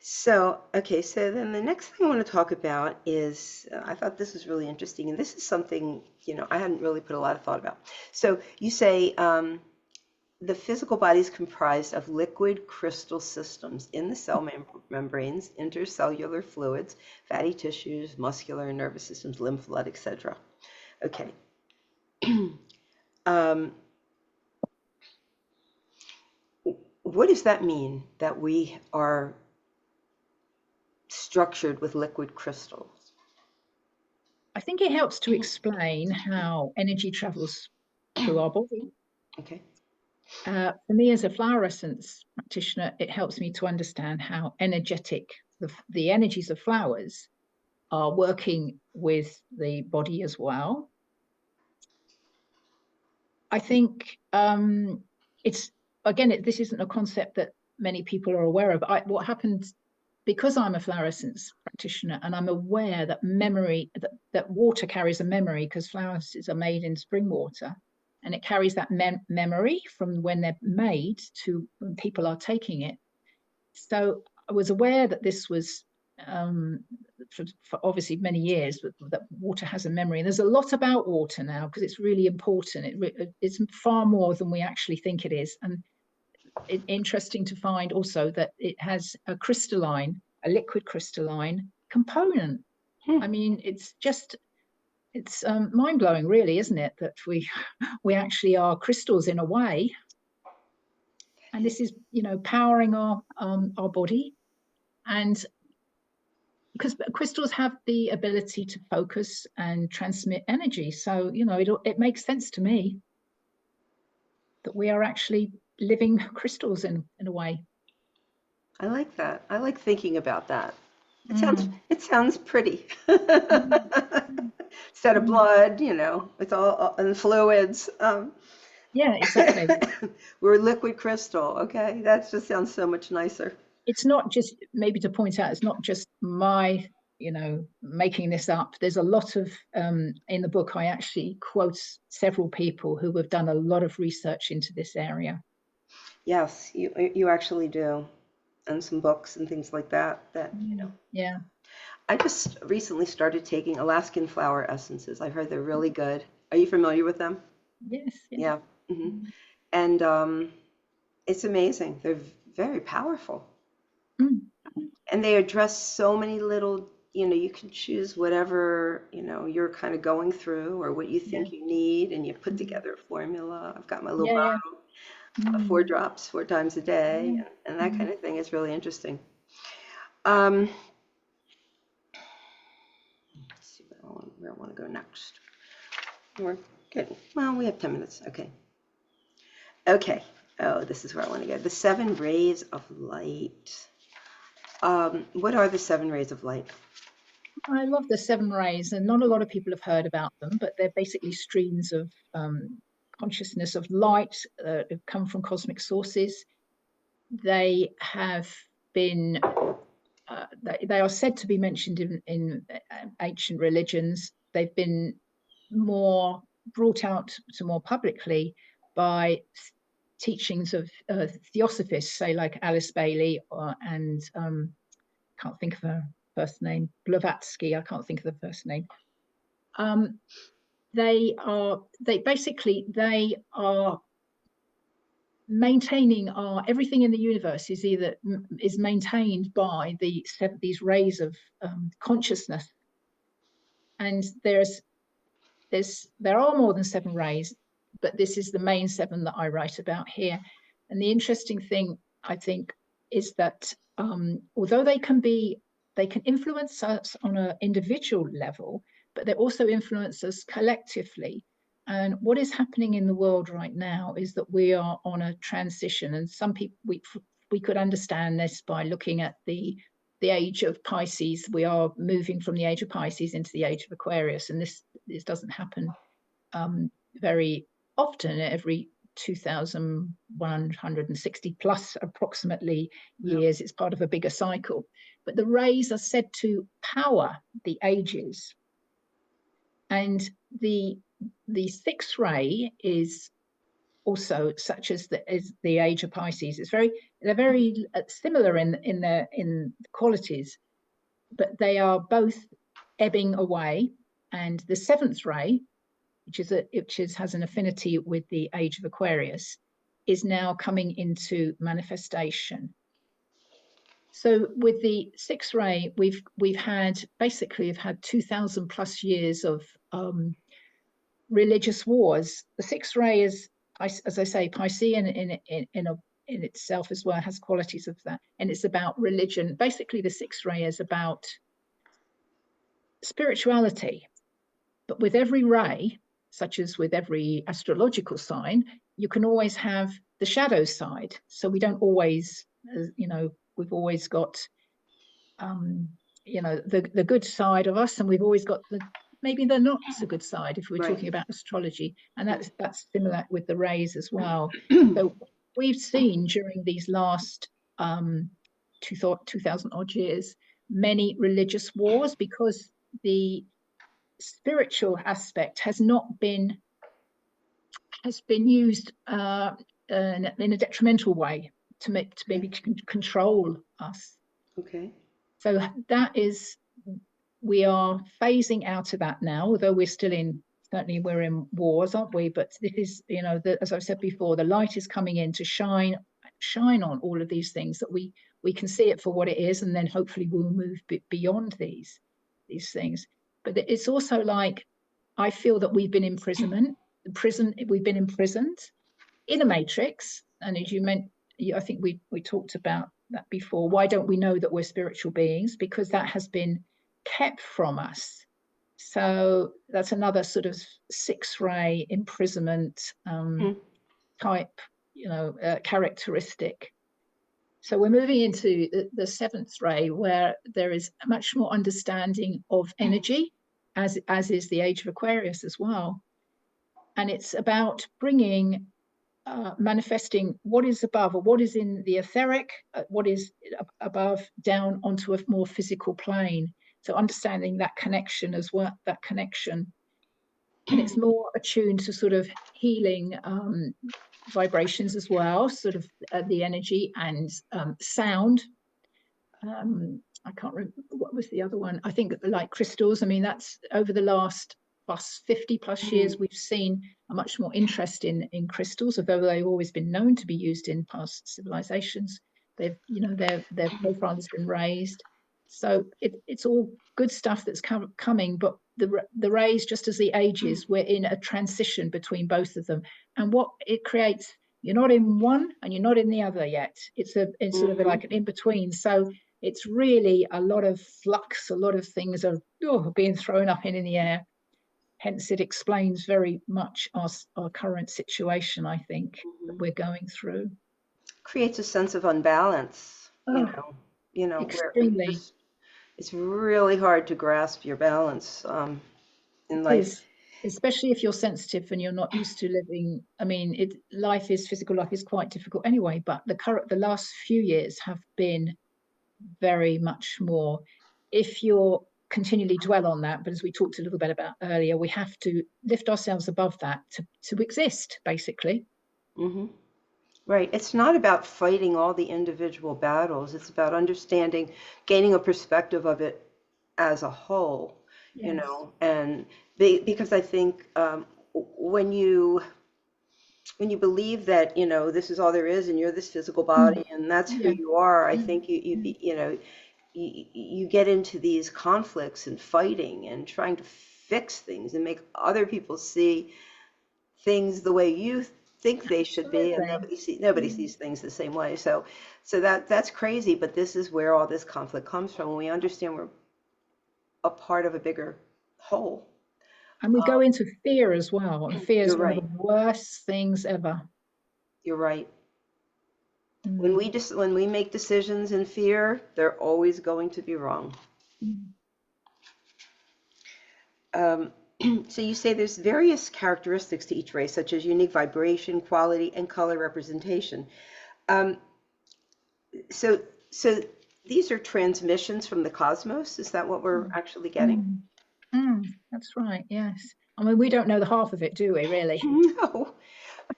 So, okay, so then the next thing I want to talk about is, I thought this was really interesting, and this is something, I hadn't really put a lot of thought about. So you say the physical body is comprised of liquid crystal systems in the cell membranes, intercellular fluids, fatty tissues, muscular and nervous systems, lymph, blood, etc. Okay. What does that mean, that we are structured with liquid crystals? I think it helps to explain how energy travels through our body. Okay. For me, as a flower essence practitioner, it helps me to understand how energetic the energies of flowers are working with the body as well. I think it's, again, this isn't a concept that many people are aware of. What happens, because I'm a fluorescence practitioner and I'm aware that that water carries a memory, because fluorescences are made in spring water, and it carries that memory from when they're made to when people are taking it. So I was aware that this was for obviously many years, that water has a memory. And there's a lot about water now because it's really important. It's far more than we actually think it is. And it's interesting to find also that it has a liquid crystalline component. I mean, it's mind-blowing, really, isn't it, that we actually are crystals in a way. And this is, powering our body. And because crystals have the ability to focus and transmit energy. So, it makes sense to me that we are actually living crystals in a way. I like that. I like thinking about that. It sounds pretty. Instead of blood, it's all in fluids. Yeah, exactly. We're liquid crystal. Okay, that just sounds so much nicer. It's not just, maybe to point out, it's not just my, making this up. There's a lot of, in the book, I actually quote several people who have done a lot of research into this area. Yes, you actually do. And some books and things like that. Yeah. I just recently started taking Alaskan flower essences. I heard they're really good. Are you familiar with them? Yes. Yeah. And it's amazing. They're very powerful. And they address so many little, you can choose whatever, you're kind of going through or what you think you need, and you put together a formula. I've got my little bottle, 4 drops 4 times a day, and that kind of thing is really interesting. Let's see where I want to go next. We're good. Well, we have 10 minutes. Okay. Oh, this is where I want to go. The 7 rays of light. What are the 7 rays of light? I love the 7 rays, and not a lot of people have heard about them, but they're basically streams of consciousness of light that come from cosmic sources. They have been, they are said to be mentioned in ancient religions. They've been more brought out to more publicly by teachings of theosophists, say like Alice Bailey and can't think of her first name, Blavatsky, I can't think of the first name. They are maintaining everything in the universe is maintained by these rays of consciousness. And there are more than 7 rays, but this is the main 7 that I write about here. And the interesting thing, I think, is that although they can influence us on an individual level, but they also influence us collectively. And what is happening in the world right now is that we are on a transition, and some people, we could understand this by looking at the age of Pisces. We are moving from the age of Pisces into the age of Aquarius, and this doesn't happen very often. Every 2,160 plus approximately years, it's part of a bigger cycle. But the rays are said to power the ages, and the 6th ray is also such as the age of Pisces. They're very similar in their qualities, but they are both ebbing away. And the 7th ray, which has an affinity with the age of Aquarius, is now coming into manifestation. So with the 6th ray, we've had 2,000 plus years of religious wars. The 6th ray is, as I say, Piscean in itself as well, has qualities of that, and it's about religion. Basically, the 6th ray is about spirituality, but with every ray, such as with every astrological sign, you can always have the shadow side. So we don't always, we've always got, the good side of us, and we've always got maybe they're not so good side if we're Right. talking about astrology. And that's similar with the rays as well. So we've seen during these last 2000 odd years many religious wars, because the spiritual aspect has been used in a detrimental way to maybe control us. Okay. So that is, we are phasing out of that now, although certainly we're in wars, aren't we? But this is, as I've said before, the light is coming in to shine on all of these things, that we can see it for what it is, and then hopefully we'll move beyond these things. But it's also like, I feel that we've been imprisoned in a matrix. And as you meant, I think we talked about that before. Why don't we know that we're spiritual beings? Because that has been kept from us. So that's another sort of 6-ray imprisonment type, characteristic. So we're moving into the 7th ray, where there is much more understanding of energy, as is the age of Aquarius as well. And it's about bringing, manifesting what is above, or what is in the etheric, what is above, down onto a more physical plane. So understanding that connection as well, and it's more attuned to sort of healing vibrations as well, sort of the energy and sound. I can't remember what was the other one. I think like crystals. I mean, that's over the last 50 plus years, we've seen a much more interest in crystals, although they've always been known to be used in past civilizations. Their profile has been raised. So it's all good stuff that's coming, but the rays, just as the ages, we're in a transition between both of them. And what it creates, you're not in one and you're not in the other yet. It's sort of like an in-between. So it's really a lot of flux, a lot of things are being thrown up in the air. Hence, it explains very much our current situation, I think, that we're going through. Creates a sense of unbalance, extremely. where it's really hard to grasp your balance in life. Especially if you're sensitive and you're not used to living. I mean, physical life is quite difficult anyway, but the last few years have been very much more. If you're continually dwell on that, but as we talked a little bit about earlier, we have to lift ourselves above that to exist, basically. Right. It's not about fighting all the individual battles. It's about understanding, gaining a perspective of it as a whole, Yes. and because I think when you believe that, this is all there is and you're this physical body and that's who you are, I think you get into these conflicts and fighting and trying to fix things and make other people see things the way you think they should be, and nobody sees things the same way. So that's crazy, but this is where all this conflict comes from, when we understand we're a part of a bigger whole. And we go into fear as well, and fear is one of the worst things ever. You're right. When we make decisions in fear, they're always going to be wrong. So you say there's various characteristics to each race, such as unique vibration, quality, and color representation. So these are transmissions from the cosmos. Is that what we're actually getting? That's right. Yes. I mean, we don't know the half of it, do we? Really? No.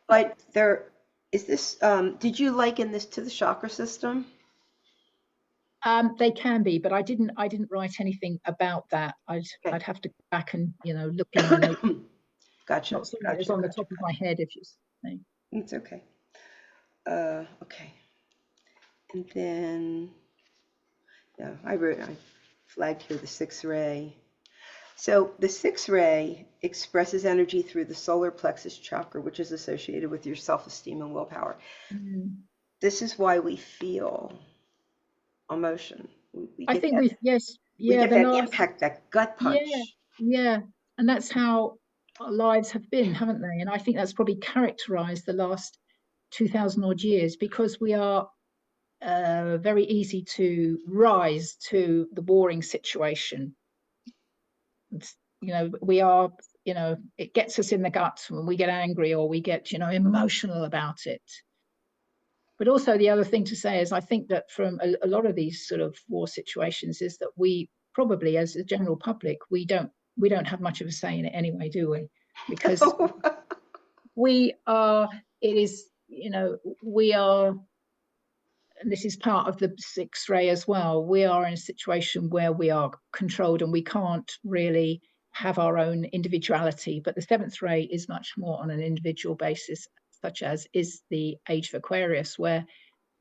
But there is this. Did you liken this to the chakra system? They can be, but I didn't write anything about that. I'd have to go back and look in the notes. Gotcha. Not something that's on the top of my head, if you say. It's okay. Okay. And then, I flagged here the 6th ray. So the 6th ray expresses energy through the solar plexus chakra, which is associated with your self-esteem and willpower. This is why we feel emotion. We get that impact, that gut punch. Yeah, and that's how our lives have been, haven't they? And I think that's probably characterized the last 2000 odd years, because we are very easy to rise to the warring situation. we are, it gets us in the guts when we get angry or we get, emotional about it. But also the other thing to say is I think that from a lot of these sort of war situations is that we probably, as a general public, we don't have much of a say in it anyway, do we? Because we are, it is, we are, and this is part of the sixth ray as well, we are in a situation where we are controlled and we can't really have our own individuality. But the seventh ray is much more on an individual basis, such as is the age of Aquarius, where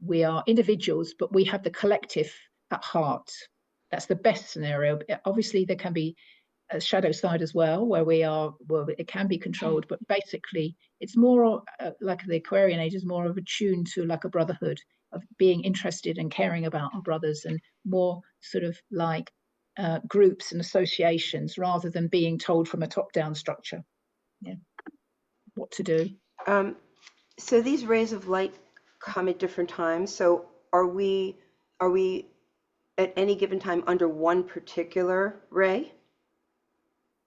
we are individuals, but we have the collective at heart. That's the best scenario. Obviously, there can be a shadow side as well, where it can be controlled, but basically it's more like the Aquarian age is more of a tune to like a brotherhood, of being interested and caring about our brothers, and more sort of like groups and associations rather than being told from a top-down structure what to do. So these rays of light come at different times. So are we at any given time under one particular ray?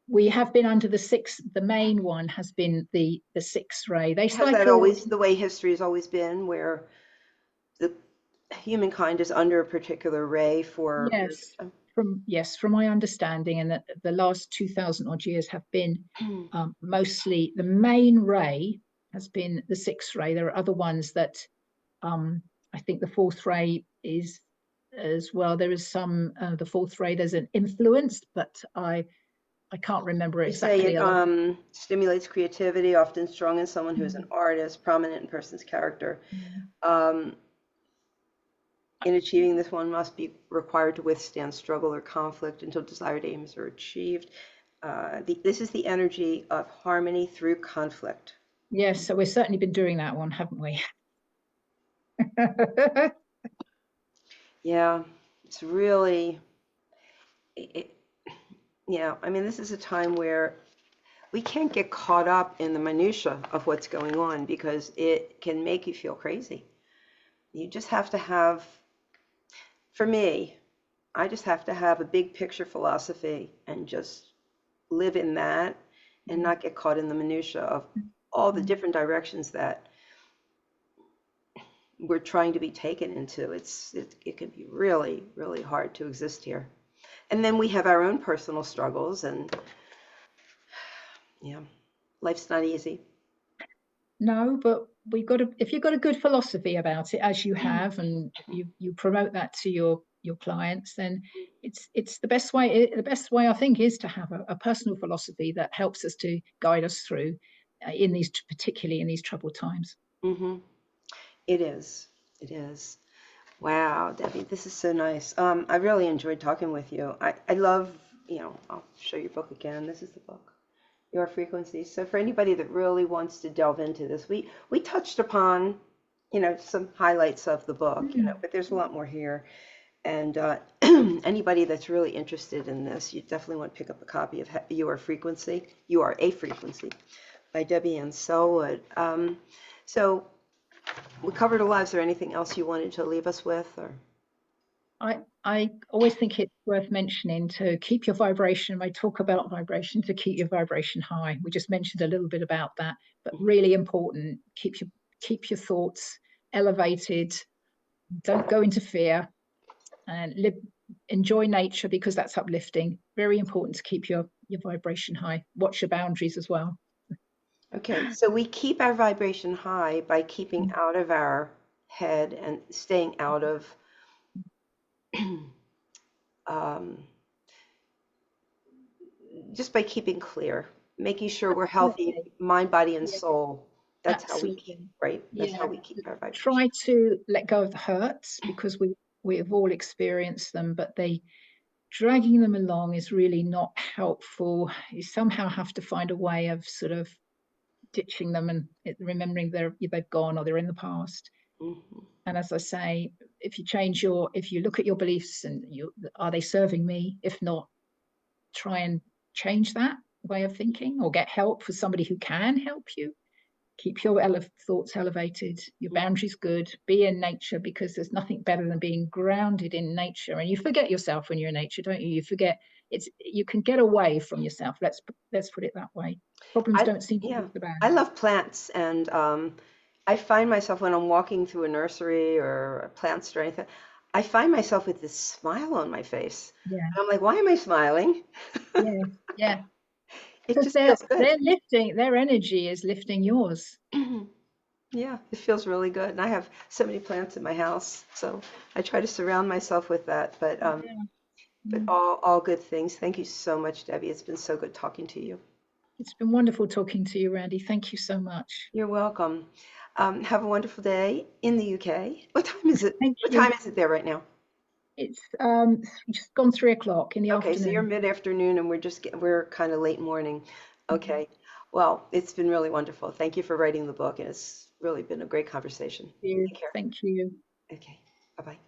We have been under the sixth. The main one has been the sixth ray. They Has that always the way history has always been, where the humankind is under a particular ray for? Yes, from my understanding, and that the last 2,000 odd years have been mostly the main ray has been the sixth ray. There are other ones that I think the fourth ray is as well. There is some the fourth ray. There's an influence, but I can't remember exactly. You say it stimulates creativity, often strong in someone who is an artist, prominent in a person's character. In achieving this, one must be required to withstand struggle or conflict until desired aims are achieved. This is the energy of harmony through conflict. Yes, so we've certainly been doing that one, haven't we? Yeah, it's really, yeah, I mean, this is a time where we can't get caught up in the minutia of what's going on because it can make you feel crazy. You just have to have, for me, I just have to have a big picture philosophy and just live in that and not get caught in the minutia of all the different directions that we're trying to be taken into. It can be really, really hard to exist here. And then we have our own personal struggles, and life's not easy. No, but if you've got a good philosophy about it, as you have, and you promote that to your clients, then it's the best way. The best way, I think, is to have a personal philosophy that helps us to guide us through particularly in these troubled times. It is. Wow, Debbie, this is so nice. I really enjoyed talking with you. I love, I'll show your book again. This is the book, Your Frequency. So for anybody that really wants to delve into this, we touched upon, some highlights of the book, but there's a lot more here. And anybody that's really interested in this, you definitely want to pick up a copy of You Are Frequency, You Are a Frequency by Debbie Anne Sellwood. So we covered a lot. Is there anything else you wanted to leave us with? Or I always think it's worth mentioning to keep your vibration. I talk about vibration, to keep your vibration high. We just mentioned a little bit about that, but really important. Keep your thoughts elevated. Don't go into fear, and enjoy nature because that's uplifting. Very important to keep your vibration high. Watch your boundaries as well. Okay, so we keep our vibration high by keeping out of our head and staying out of just by keeping clear, making sure we're healthy, mind, body, and soul. That's Absolutely. How we keep, right? That's how we keep our vibration. Try to let go of the hurts because we have all experienced them, but dragging them along is really not helpful. You somehow have to find a way of sort of ditching them and remembering they've gone or they're in the past. And as I say, if you look at your beliefs and are they serving me? If not, try and change that way of thinking or get help for somebody who can help you. Keep your thoughts elevated, your boundaries good, be in nature because there's nothing better than being grounded in nature. And you forget yourself when you're in nature, don't you? You forget you can get away from yourself. Let's put it that way. Problems I don't seem to be yeah, so bad. I love plants, and I find myself when I'm walking through a nursery or a plant store or anything, I find myself with this smile on my face. Yeah, And I'm like, why am I smiling? yeah, yeah. It Because just feels good. they're lifting, their energy is lifting yours. Yeah, it feels really good. And I have so many plants in my house, so I try to surround myself with that. Yeah. But Mm. all good things. Thank you so much, Debbie. It's been so good talking to you. It's been wonderful talking to you, Randy. Thank you so much. You're welcome. Have a wonderful day in the UK. What time is it? Thank What you. time is it there right now? It's just gone 3 o'clock in the Okay, so you're afternoon. mid-afternoon and we're kind of late morning. Mhm. Okay. Well, it's been really wonderful. Thank you for writing the book, and it's really been a great conversation. Thank you. Take care. Thank you. Okay. Bye-bye.